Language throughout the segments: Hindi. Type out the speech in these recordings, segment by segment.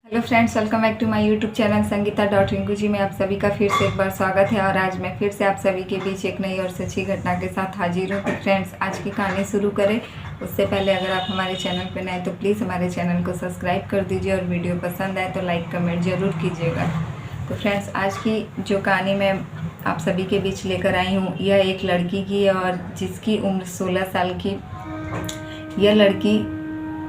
Hello friends, welcome back to my YouTube channel Sangeeta dot Rinku ji में आप सभी का फिर से एक बार स्वागत है। और आज मैं फिर से आप सभी के बीच एक नई और सच्ची घटना के साथ हाजिर हूँ। तो फ्रेंड्स, आज की कहानी शुरू करें उससे पहले अगर आप हमारे चैनल पर नए तो प्लीज़ हमारे चैनल को सब्सक्राइब कर दीजिए और वीडियो पसंद आए तो लाइक कमेंट ज़रूर कीजिएगा। तो फ्रेंड्स, आज की जो कहानी मैं आप सभी के बीच लेकर आई हूँ यह एक लड़की की है और जिसकी उम्र 16 साल की। यह लड़की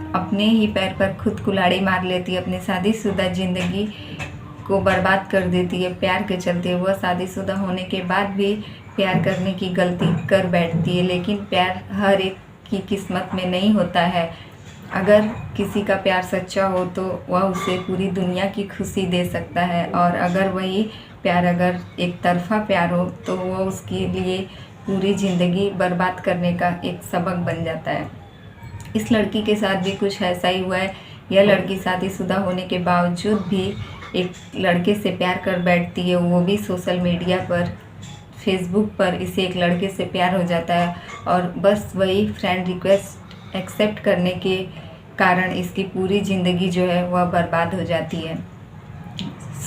अपने ही पैर पर खुद कुल्हाड़ी मार लेती है, अपनी शादीशुदा ज़िंदगी को बर्बाद कर देती है प्यार के चलते। वह शादीशुदा होने के बाद भी प्यार करने की गलती कर बैठती है, लेकिन प्यार हर एक की किस्मत में नहीं होता है। अगर किसी का प्यार सच्चा हो तो वह उसे पूरी दुनिया की खुशी दे सकता है, और अगर वही प्यार अगर एक तरफा प्यार हो तो वह उसके लिए पूरी ज़िंदगी बर्बाद करने का एक सबक बन जाता है। इस लड़की के साथ भी कुछ ऐसा ही हुआ है। यह लड़की शादीशुदा होने के बावजूद भी एक लड़के से प्यार कर बैठती है, वो भी सोशल मीडिया पर, फेसबुक पर इसे एक लड़के से प्यार हो जाता है और बस वही फ्रेंड रिक्वेस्ट एक्सेप्ट करने के कारण इसकी पूरी ज़िंदगी जो है वह बर्बाद हो जाती है।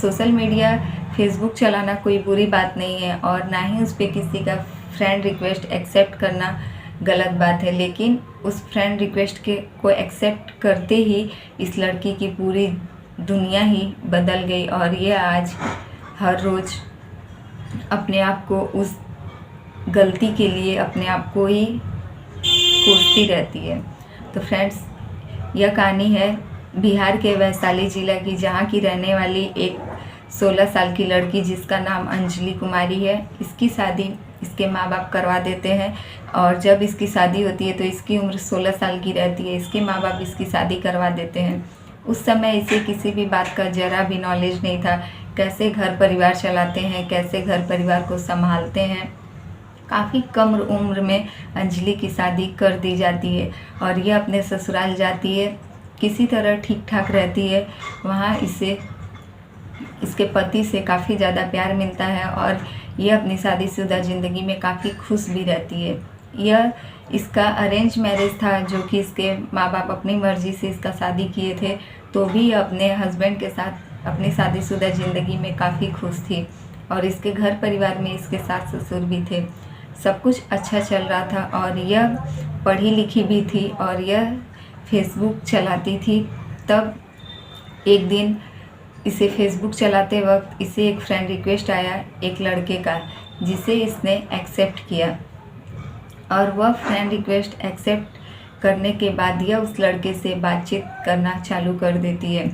सोशल मीडिया फेसबुक चलाना कोई बुरी बात नहीं है और ना ही उस पर किसी का फ्रेंड रिक्वेस्ट एक्सेप्ट करना गलत बात है, लेकिन उस फ्रेंड रिक्वेस्ट को एक्सेप्ट करते ही इस लड़की की पूरी दुनिया ही बदल गई और ये आज हर रोज़ अपने आप को उस गलती के लिए अपने आप को ही कोसती रहती है। तो फ्रेंड्स, यह कहानी है बिहार के वैशाली ज़िला की, जहाँ की रहने वाली एक 16 साल की लड़की जिसका नाम अंजलि कुमारी है। इसकी शादी इसके माँ बाप करवा देते हैं और जब इसकी शादी होती है तो इसकी उम्र 16 साल की रहती है। इसके माँ बाप इसकी शादी करवा देते हैं। उस समय इसे किसी भी बात का ज़रा भी नॉलेज नहीं था, कैसे घर परिवार चलाते हैं, कैसे घर परिवार को संभालते हैं। काफ़ी कम उम्र में अंजलि की शादी कर दी जाती है और यह अपने ससुराल जाती है, किसी तरह ठीक ठाक रहती है। वहाँ इसके पति से काफ़ी ज़्यादा प्यार मिलता है और यह अपनी शादीशुदा ज़िंदगी में काफ़ी खुश भी रहती है। यह इसका अरेंज मैरिज था, जो कि इसके माँ बाप अपनी मर्ज़ी से इसका शादी किए थे, तो भी यह अपने हस्बैंड के साथ अपनी शादीशुदा ज़िंदगी में काफ़ी खुश थी और इसके घर परिवार में इसके सास ससुर भी थे। सब कुछ अच्छा चल रहा था और यह पढ़ी लिखी भी थी और यह फेसबुक चलाती थी। तब एक दिन इसे फेसबुक चलाते वक्त इसे एक फ्रेंड रिक्वेस्ट आया एक लड़के का, जिसे इसने एक्सेप्ट किया और वह फ्रेंड रिक्वेस्ट एक्सेप्ट करने के बाद यह उस लड़के से बातचीत करना चालू कर देती है।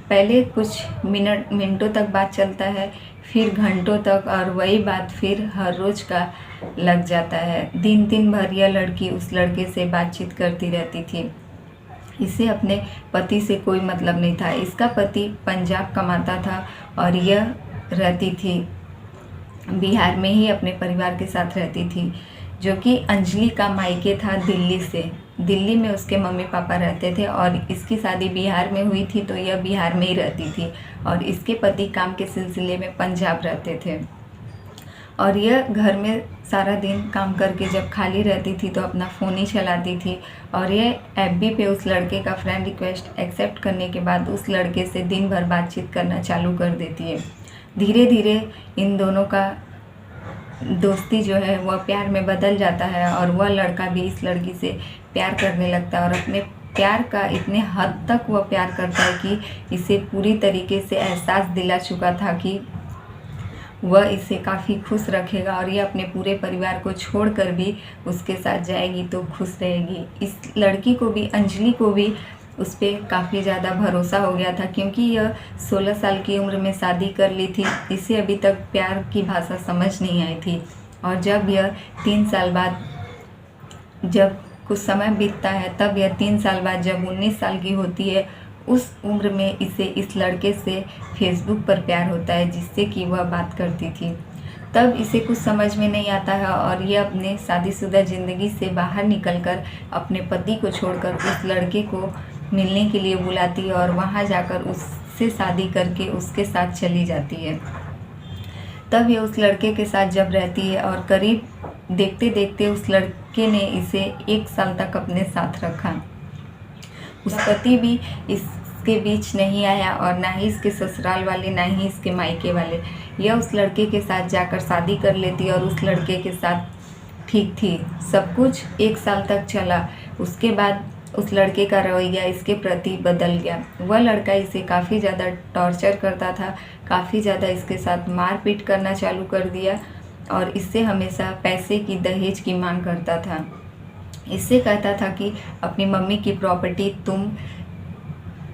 पहले कुछ मिनटों तक बात चलता है, फिर घंटों तक, और वही बात फिर हर रोज़ का लग जाता है। दिन भर यह लड़की उस लड़के से बातचीत करती रहती थी। इसे अपने पति से कोई मतलब नहीं था। इसका पति पंजाब कमाता था और यह रहती थी बिहार में ही, अपने परिवार के साथ रहती थी, जो कि अंजलि का मायके था दिल्ली से। दिल्ली में उसके मम्मी पापा रहते थे और इसकी शादी बिहार में हुई थी तो यह बिहार में ही रहती थी और इसके पति काम के सिलसिले में पंजाब रहते थे। और यह घर में सारा दिन काम करके जब खाली रहती थी तो अपना फ़ोन ही चलाती थी और यह एफबी पे उस लड़के का फ्रेंड रिक्वेस्ट एक्सेप्ट करने के बाद उस लड़के से दिन भर बातचीत करना चालू कर देती है। धीरे धीरे इन दोनों का दोस्ती जो है वह प्यार में बदल जाता है और वह लड़का भी इस लड़की से प्यार करने लगता है और अपने प्यार का इतने हद तक वह प्यार करता है कि इसे पूरी तरीके से एहसास दिला चुका था कि वह इसे काफ़ी खुश रखेगा और यह अपने पूरे परिवार को छोड़कर भी उसके साथ जाएगी तो खुश रहेगी। इस लड़की को भी, अंजलि को भी उस पर काफ़ी ज़्यादा भरोसा हो गया था, क्योंकि यह 16 साल की उम्र में शादी कर ली थी। इसे अभी तक प्यार की भाषा समझ नहीं आई थी और जब यह 3 साल बाद, जब कुछ समय बीतता है, तब यह 3 साल बाद जब 19 साल की होती है, उस उम्र में इसे इस लड़के से फेसबुक पर प्यार होता है जिससे कि वह बात करती थी। तब इसे कुछ समझ में नहीं आता है और यह अपने शादीशुदा ज़िंदगी से बाहर निकलकर अपने पति को छोड़कर उस लड़के को मिलने के लिए बुलाती है और वहां जाकर उससे शादी करके उसके साथ चली जाती है। तब यह उस लड़के के साथ जब रहती है और करीब देखते देखते उस लड़के ने इसे 1 साल तक अपने साथ रखा। उस पति भी इस इसके बीच नहीं आया और ना ही इसके ससुराल वाले, ना ही इसके मायके वाले। यह उस लड़के के साथ जाकर शादी कर लेती और उस लड़के के साथ ठीक थी। सब कुछ 1 साल तक चला। उसके बाद उस लड़के का रवैया इसके प्रति बदल गया। वह लड़का इसे काफ़ी ज़्यादा टॉर्चर करता था, काफ़ी ज़्यादा इसके साथ मारपीट करना चालू कर दिया और इससे हमेशा पैसे की, दहेज की मांग करता था। इससे कहता था कि अपनी मम्मी की प्रॉपर्टी तुम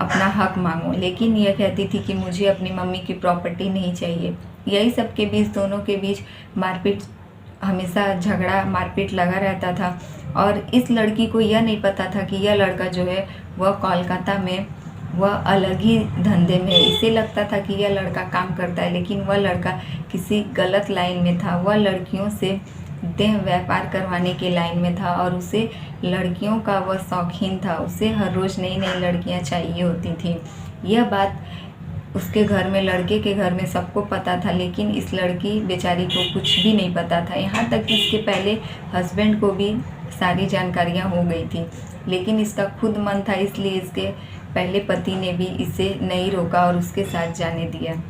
अपना हक मांगो, लेकिन यह कहती थी कि मुझे अपनी मम्मी की प्रॉपर्टी नहीं चाहिए। यही सब के बीच दोनों के बीच मारपीट, हमेशा झगड़ा मारपीट लगा रहता था। और इस लड़की को यह नहीं पता था कि यह लड़का जो है वह कोलकाता में वह अलग ही धंधे में है। इसे लगता था कि यह लड़का काम करता है, लेकिन वह लड़का किसी गलत लाइन में था। वह लड़कियों से देह व्यापार करवाने के लाइन में था और उसे लड़कियों का वह शौकीन था। उसे हर रोज़ नई नई लड़कियां चाहिए होती थी। यह बात उसके घर में, लड़के के घर में सबको पता था, लेकिन इस लड़की बेचारी को कुछ भी नहीं पता था। यहाँ तक कि इसके पहले हस्बैंड को भी सारी जानकारियाँ हो गई थी, लेकिन इसका खुद मन था, इसलिए इसके पहले पति ने भी इसे नहीं रोका और उसके साथ जाने दिया।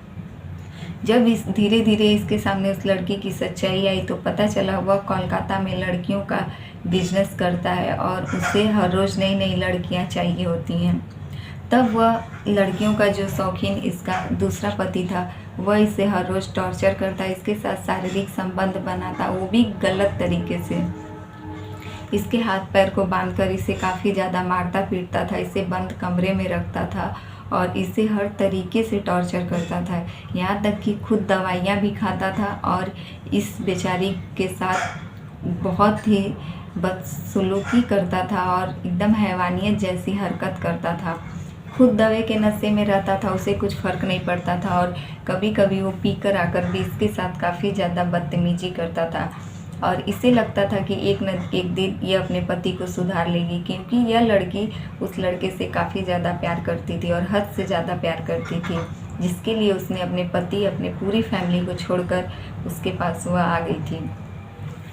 जब इस धीरे धीरे इसके सामने उस लड़की की सच्चाई आई तो पता चला वह कोलकाता में लड़कियों का बिजनेस करता है और उसे हर रोज़ नई नई लड़कियां चाहिए होती हैं। तब वह लड़कियों का जो शौकीन इसका दूसरा पति था, वह इसे हर रोज़ टॉर्चर करता, इसके साथ शारीरिक संबंध बनाता, वो भी गलत तरीके से। इसके हाथ पैर को बांधकर इसे काफ़ी ज़्यादा मारता पीटता था, इसे बंद कमरे में रखता था और इसे हर तरीके से टॉर्चर करता था। यहाँ तक कि खुद दवाइयाँ भी खाता था और इस बेचारी के साथ बहुत ही बदसलूकी करता था और एकदम हैवानियत जैसी हरकत करता था। खुद दवा के नशे में रहता था, उसे कुछ फ़र्क नहीं पड़ता था और कभी कभी वो पी कर आकर भी इसके साथ काफ़ी ज़्यादा बदतमीजी करता था। और इसे लगता था कि एक न एक दिन ये अपने पति को सुधार लेगी, क्योंकि यह लड़की उस लड़के से काफ़ी ज़्यादा प्यार करती थी और हद से ज़्यादा प्यार करती थी, जिसके लिए उसने अपने पति, अपने पूरी फैमिली को छोड़कर उसके पास वह आ गई थी।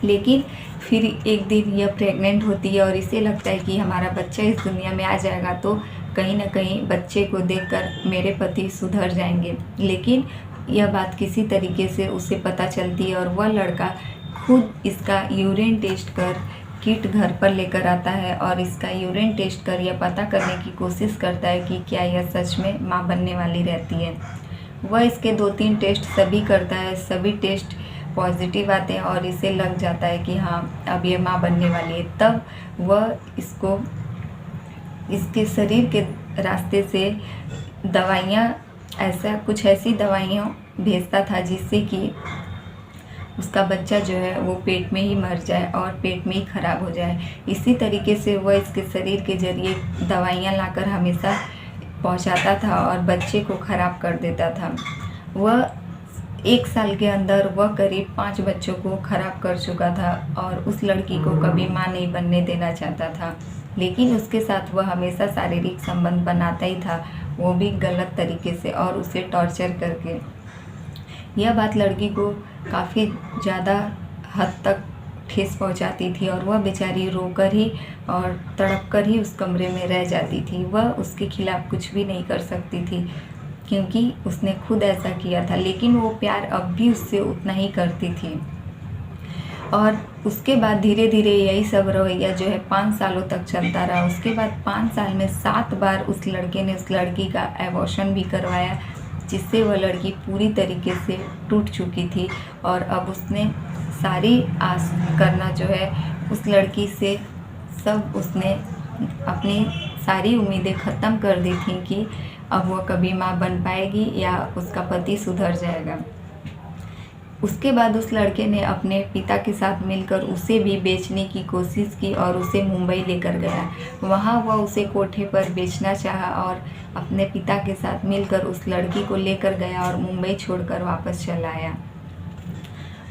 लेकिन फिर एक दिन यह प्रेग्नेंट होती है और इसे लगता है कि हमारा बच्चा इस दुनिया में आ जाएगा तो कहीं ना कहीं बच्चे को देखकर मेरे पति सुधर जाएंगे। लेकिन यह बात किसी तरीके से उसे पता चलती है और वह लड़का खुद इसका यूरिन टेस्ट कर किट घर पर लेकर आता है और इसका यूरिन टेस्ट कर यह पता करने की कोशिश करता है कि क्या यह सच में माँ बनने वाली रहती है। वह इसके 2-3 टेस्ट सभी करता है, सभी टेस्ट पॉजिटिव आते हैं और इसे लग जाता है कि हाँ अब ये माँ बनने वाली है। तब वह इसको इसके शरीर के रास्ते से दवाइयाँ, ऐसी दवाइयाँ भेजता था जिससे कि उसका बच्चा जो है वो पेट में ही मर जाए और पेट में ही ख़राब हो जाए। इसी तरीके से वह इसके शरीर के जरिए दवाइयाँ लाकर हमेशा पहुंचाता था और बच्चे को ख़राब कर देता था। वह 1 साल के अंदर वह करीब 5 बच्चों को ख़राब कर चुका था और उस लड़की को कभी माँ नहीं बनने देना चाहता था, लेकिन उसके साथ वह हमेशा शारीरिक संबंध बनाता ही था, वो भी गलत तरीके से और उसे टॉर्चर करके। यह बात लड़की को काफ़ी ज़्यादा हद तक ठेस पहुंचाती थी और वह बेचारी रोकर ही और तड़प कर ही उस कमरे में रह जाती थी। वह उसके खिलाफ़ कुछ भी नहीं कर सकती थी क्योंकि उसने खुद ऐसा किया था, लेकिन वो प्यार अब भी उससे उतना ही करती थी। और उसके बाद धीरे धीरे यही सब रवैया जो है 5 सालों तक चलता रहा। उसके बाद 5 साल में 7 बार उस लड़के ने उस लड़की का एबॉर्शन भी करवाया, जिससे वह लड़की पूरी तरीके से टूट चुकी थी और अब उसने सारी आस करना जो है उस लड़की से, सब उसने अपनी सारी उम्मीदें ख़त्म कर दी थी कि अब वह कभी माँ बन पाएगी या उसका पति सुधर जाएगा। उसके बाद उस लड़के ने अपने पिता के साथ मिलकर उसे भी बेचने की कोशिश की और उसे मुंबई लेकर गया। वहाँ वह उसे कोठे पर बेचना चाहा और अपने पिता के साथ मिलकर उस लड़की को लेकर गया और मुंबई छोड़कर वापस चला आया।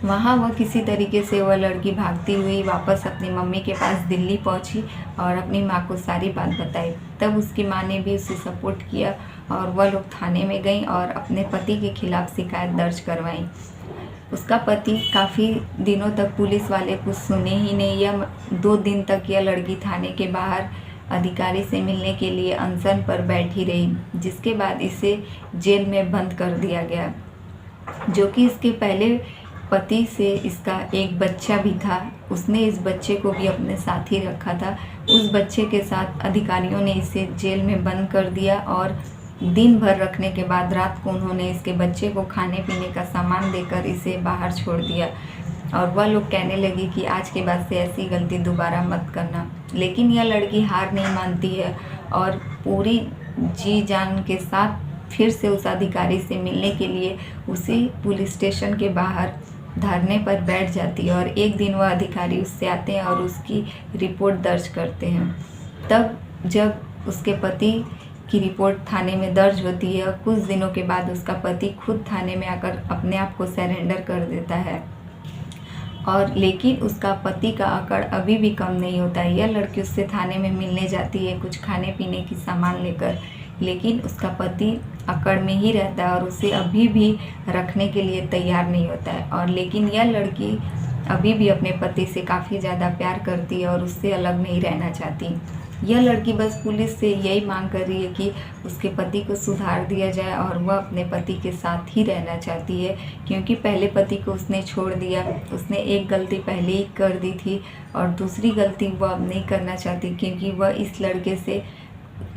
वहाँ वह किसी तरीके से वह लड़की भागती हुई वापस अपनी मम्मी के पास दिल्ली पहुँची और अपनी माँ को सारी बात बताई। तब उसकी माँ ने भी उसे सपोर्ट किया और वह लोग थाने में गई और अपने पति के खिलाफ़ शिकायत दर्ज करवाई। उसका पति काफ़ी दिनों तक पुलिस वाले कुछ सुने ही नहीं। यह 2 दिन तक यह लड़की थाने के बाहर अधिकारी से मिलने के लिए अनशन पर बैठी रही, जिसके बाद इसे जेल में बंद कर दिया गया। जो कि इसके पहले पति से इसका एक बच्चा भी था, उसने इस बच्चे को भी अपने साथ ही रखा था। उस बच्चे के साथ अधिकारियों ने इसे जेल में बंद कर दिया और दिन भर रखने के बाद रात को उन्होंने इसके बच्चे को खाने पीने का सामान देकर इसे बाहर छोड़ दिया। और वह लोग कहने लगी कि आज के बाद से ऐसी गलती दोबारा मत करना। लेकिन यह लड़की हार नहीं मानती है और पूरी जी जान के साथ फिर से उस अधिकारी से मिलने के लिए उसी पुलिस स्टेशन के बाहर धरने पर बैठ जाती है। और एक दिन वह अधिकारी उससे आते हैं और उसकी रिपोर्ट दर्ज करते हैं। तब जब उसके पति की रिपोर्ट थाने में दर्ज होती है, कुछ दिनों के बाद उसका पति खुद थाने में आकर अपने आप को सरेंडर कर देता है। और लेकिन उसका पति का अकड़ अभी भी कम नहीं होता है। यह लड़की उससे थाने में मिलने जाती है कुछ खाने पीने की सामान लेकर, लेकिन उसका पति अकड़ में ही रहता है और उसे अभी भी रखने के लिए तैयार नहीं होता है। और लेकिन यह लड़की अभी भी अपने पति से काफ़ी ज़्यादा प्यार करती है और उससे अलग नहीं रहना चाहती। यह लड़की बस पुलिस से यही मांग कर रही है कि उसके पति को सुधार दिया जाए और वह अपने पति के साथ ही रहना चाहती है, क्योंकि पहले पति को उसने छोड़ दिया। उसने एक गलती पहले ही कर दी थी और दूसरी गलती वह अब नहीं करना चाहती, क्योंकि वह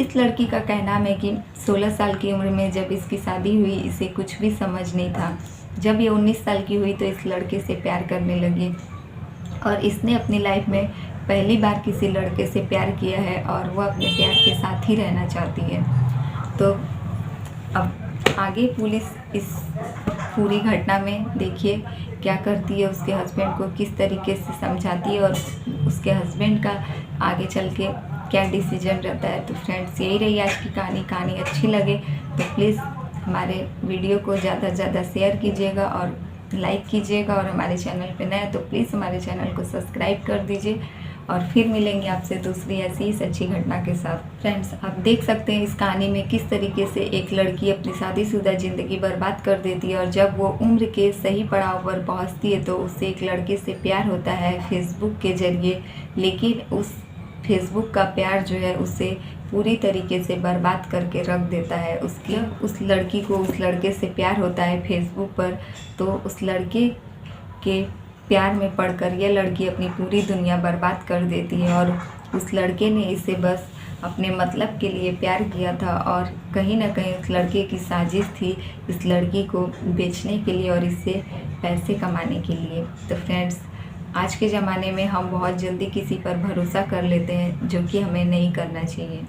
इस लड़की का कहना है कि 16 साल की उम्र में जब इसकी शादी हुई इसे कुछ भी समझ नहीं था। जब ये 19 साल की हुई तो इस लड़के से प्यार करने लगी और इसने अपनी लाइफ में पहली बार किसी लड़के से प्यार किया है और वह अपने प्यार के साथ ही रहना चाहती है। तो अब आगे पुलिस इस पूरी घटना में देखिए क्या करती है, उसके हस्बैंड को किस तरीके से समझाती है और उसके हस्बैंड का आगे चल के क्या डिसीजन रहता है। तो फ्रेंड्स, यही रही आज की कहानी अच्छी लगे तो प्लीज़ हमारे वीडियो को ज़्यादा से ज़्यादा शेयर कीजिएगा और लाइक कीजिएगा। और हमारे चैनल पे नए तो प्लीज़ हमारे चैनल को सब्सक्राइब कर दीजिए। और फिर मिलेंगे आपसे दूसरी ऐसी ही सच्ची घटना के साथ। फ्रेंड्स, आप देख सकते हैं इस कहानी में किस तरीके से एक लड़की अपनी शादीशुदा ज़िंदगी बर्बाद कर देती है और जब वो उम्र के सही पड़ाव पर पहुंचती है तो उससे एक लड़के से प्यार होता है फेसबुक के ज़रिए। लेकिन उस फेसबुक का प्यार जो है उसे पूरी तरीके से बर्बाद करके रख देता है। उस लड़की को उस लड़के से प्यार होता है फेसबुक पर, तो उस लड़के के प्यार में पड़कर यह लड़की अपनी पूरी दुनिया बर्बाद कर देती है। और उस लड़के ने इसे बस अपने मतलब के लिए प्यार किया था और कहीं ना कहीं उस लड़के की साजिश थी इस लड़की को बेचने के लिए और इससे पैसे कमाने के लिए। तो फ्रेंड्स, आज के ज़माने में हम बहुत जल्दी किसी पर भरोसा कर लेते हैं, जो कि हमें नहीं करना चाहिए।